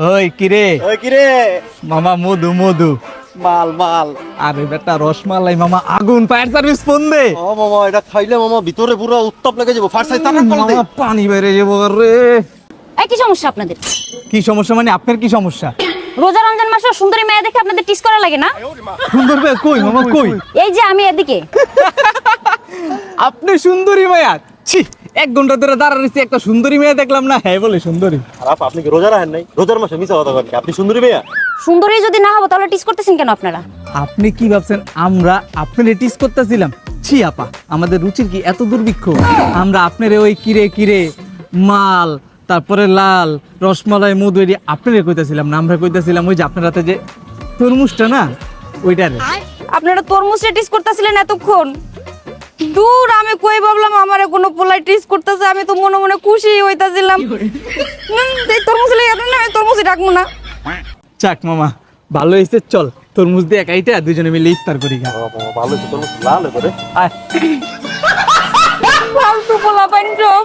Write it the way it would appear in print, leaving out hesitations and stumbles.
ওই কিরে মামা মধু মধু মাল মাল। আরে বেটা রসমালাই মামা আগুন ফায়ার সার্ভিস ফোন দে ও মামা এটা খাইলে মামা ভিতরে পুরো উত্তাপ লেগে যাবো। ফার্স্ট সাইজ তারা কল দে। মামা পানি বেরিয়ে যাবো রে। এই কি সমস্যা আপনাদের? কি সমস্যা মানে আপনার কি সমস্যা? রোজা রমজান মাসে সুন্দরী মেয়ে দেখে আপনাদের টিস করা লাগে না? সুন্দর মেয়ে কই মামা কই? এই যে আমি এদিকে। আপনি সুন্দরী মেয়া? ছি, 1 ঘন্টা ধরে দাঁড়া রইছি একটা সুন্দরী মেয়ে দেখলাম না। হ্যাঁ বলে সুন্দরী। আর আপনি কি রোজা রাখেন নাই? রোজার মাসে মিছা কথা বলেন। আপনি সুন্দরী মেয়া? সুন্দরী যদি না হবো তাহলে টিস করতেছেন কেন আপনারা? আপনি কি ভাবছেন আমরা আপনারে টিস করতেছিলাম? ছি আপা, আমাদের রুচির কি এত দুর্ভিক্ষ? আমরা আপনারে ওই কিরে মাল, তারপরে লাল, রসমালাই, মধু এটি আপনারে কইতাছিলাম না। আমরা কইতাছিলাম ওই যে আপনার হাতে যে তরমুজটা না ওইটারে। আপনারা তরমুজে টিস করতেছিলেন এতক্ষণ। দূর আমি কই ভাবলাম আমারে কোনো পোলাই টিস করতেছে, আমি তো মনে মনে খুশি হইতাছিলাম। এই তরমুজ লাগে আপনি না, তরমুজই রাখবো না। চাক মামা ভালো হয়েছে, চল তরমুজ দিয়ে একাইটা দুজনে মিলে ইফতার করি গা। ভালো তো লাল করে। আয় ফালতু পোলা পাইন সব।